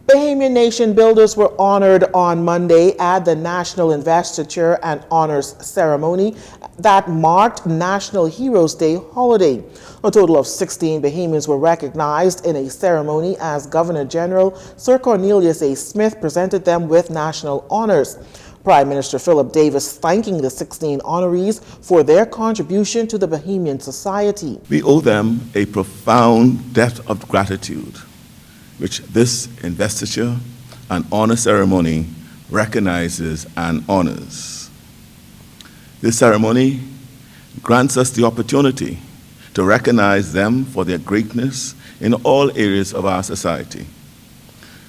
Bahamian nation builders were honored on Monday at the National Investiture and Honors Ceremony that marked National Heroes Day holiday. A total of 16 Bahamians were recognized in a ceremony as Governor General Sir Cornelius A. Smith presented them with national honors. Prime Minister Philip Davis thanking the 16 honorees for their contribution to the Bahamian society. We owe them a profound debt of gratitude, which this investiture and honor ceremony recognizes and honors. This ceremony grants us the opportunity to recognize them for their greatness in all areas of our society.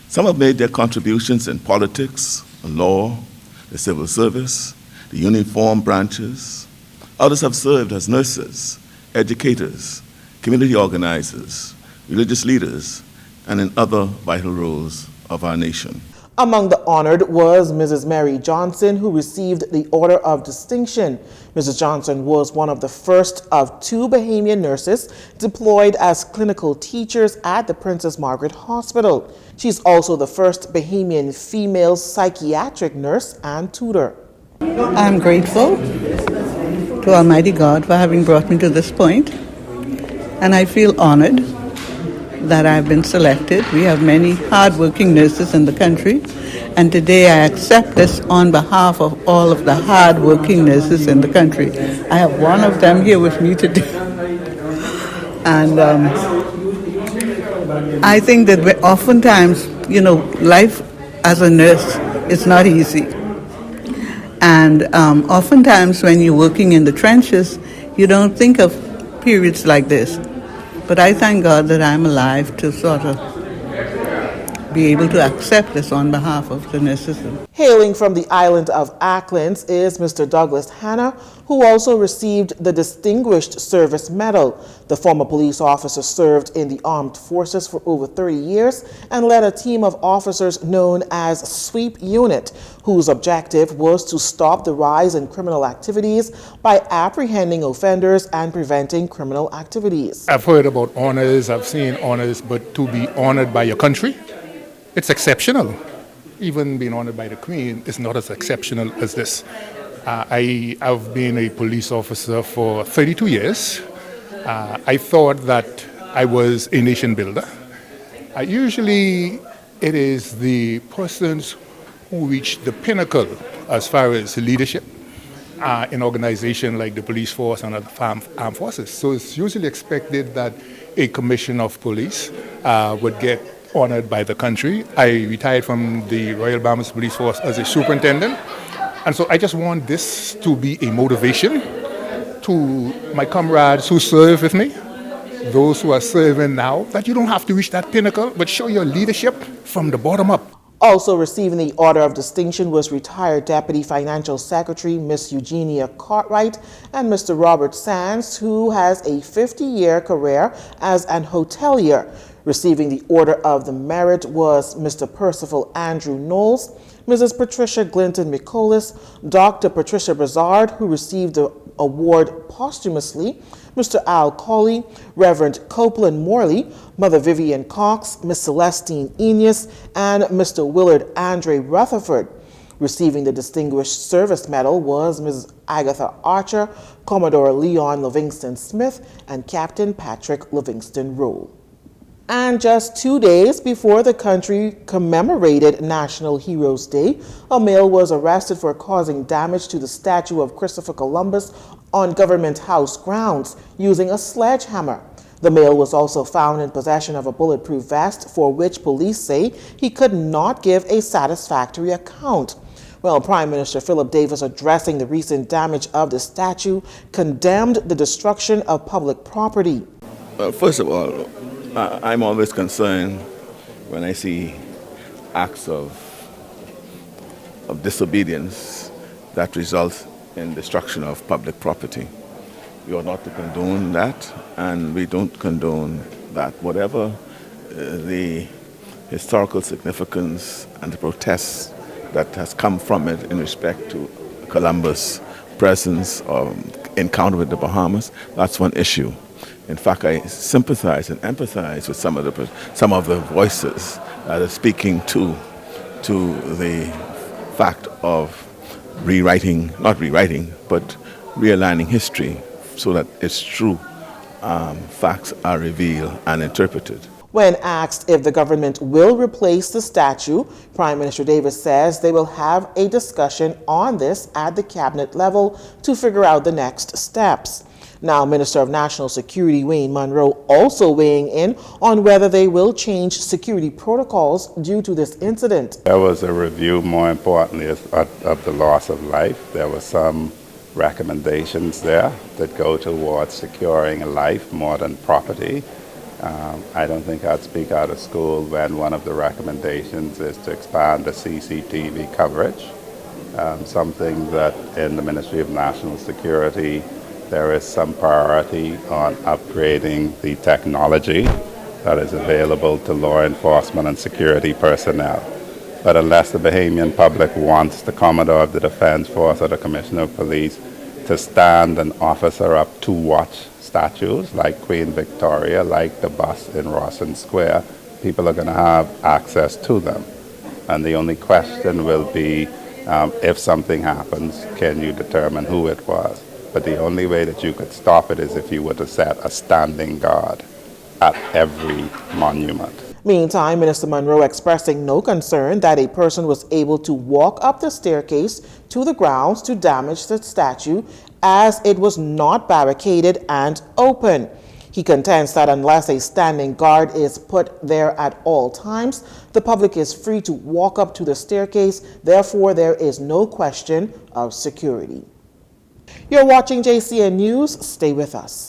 Some have made their contributions in politics, law, the civil service, the uniformed branches. Others have served as nurses, educators, community organizers, religious leaders, and in other vital roles of our nation. Among the honored was Mrs. Mary Johnson, who received the Order of Distinction. Mrs. Johnson was one of the first of 2 Bahamian nurses deployed as clinical teachers at the Princess Margaret Hospital. She's also the first Bahamian female psychiatric nurse and tutor. I'm grateful to Almighty God for having brought me to this point, and I feel honored that I've been selected. We have many hardworking nurses in the country, and today I accept this on behalf of all of the hardworking nurses in the country. I have one of them here with me today. And I think that oftentimes, life as a nurse is not easy. And oftentimes when you're working in the trenches, you don't think of periods like this. But I thank God that I'm alive to sort of be able to accept this on behalf of the nurses. Hailing from the island of Acklins is Mr. Douglas Hanna, who also received the Distinguished Service Medal. The former police officer served in the armed forces for over 30 years and led a team of officers known as Sweep Unit, whose objective was to stop the rise in criminal activities by apprehending offenders and preventing criminal activities. I've heard about honors, I've seen honors, but to be honored by your country, it's exceptional. Even being honored by the Queen is not as exceptional as this. I have been a police officer for 32 years. I thought that I was a nation builder. Usually it is the persons who reach the pinnacle as far as leadership in an organization like the police force and other armed forces. So it's usually expected that a commissioner of police would get honored by the country. I retired from the Royal Bahamas Police Force as a superintendent. And so I just want this to be a motivation to my comrades who serve with me, those who are serving now, that you don't have to reach that pinnacle, but show your leadership from the bottom up. Also receiving the Order of Distinction was retired Deputy Financial Secretary Miss Eugenia Cartwright and Mr. Robert Sands, who has a 50-year career as an hotelier. Receiving the Order of the Merit was Mr. Percival Andrew Knowles, Mrs. Patricia Glinton Micolis, Dr. Patricia Brazard, who received the award posthumously, Mr. Al Colley, Reverend Copeland Morley, Mother Vivian Cox, Miss Celestine Enos, and Mr. Willard Andre Rutherford. Receiving the Distinguished Service Medal was Mrs. Agatha Archer, Commodore Leon Livingston Smith, and Captain Patrick Livingston Rowe. And just 2 days before the country commemorated National Heroes Day, a male was arrested for causing damage to the statue of Christopher Columbus on Government House grounds using a sledgehammer. The male was also found in possession of a bulletproof vest for which police say he could not give a satisfactory account. Well, Prime Minister Philip Davis, addressing the recent damage of the statue, condemned the destruction of public property. First of all, I'm always concerned when I see acts of disobedience that result in destruction of public property. We ought not to condone that, and we don't condone that. Whatever the historical significance and the protests that has come from it in respect to Columbus' presence or encounter with the Bahamas, that's one issue. In fact, I sympathize and empathize with some of the voices that is speaking to the fact of not rewriting, but realigning history so that its true facts are revealed and interpreted. When asked if the government will replace the statue, Prime Minister Davis says they will have a discussion on this at the cabinet level to figure out the next steps. Now, Minister of National Security Wayne Munro also weighing in on whether they will change security protocols due to this incident. There was a review, more importantly, of the loss of life. There were some recommendations there that go towards securing life more than property. I don't think I'd speak out of school when one of the recommendations is to expand the CCTV coverage, something that in the Ministry of National Security there is some priority on upgrading the technology that is available to law enforcement and security personnel. But unless the Bahamian public wants the Commodore of the Defense Force or the Commissioner of Police to stand an officer up to watch statues like Queen Victoria, like the bust in Rawson Square, people are going to have access to them. And the only question will be, if something happens, can you determine who it was? But the only way that you could stop it is if you were to set a standing guard at every monument. Meantime, Minister Munro expressing no concern that a person was able to walk up the staircase to the grounds to damage the statue as it was not barricaded and open. He contends that unless a standing guard is put there at all times, the public is free to walk up to the staircase. Therefore, there is no question of security. You're watching JCN News. Stay with us.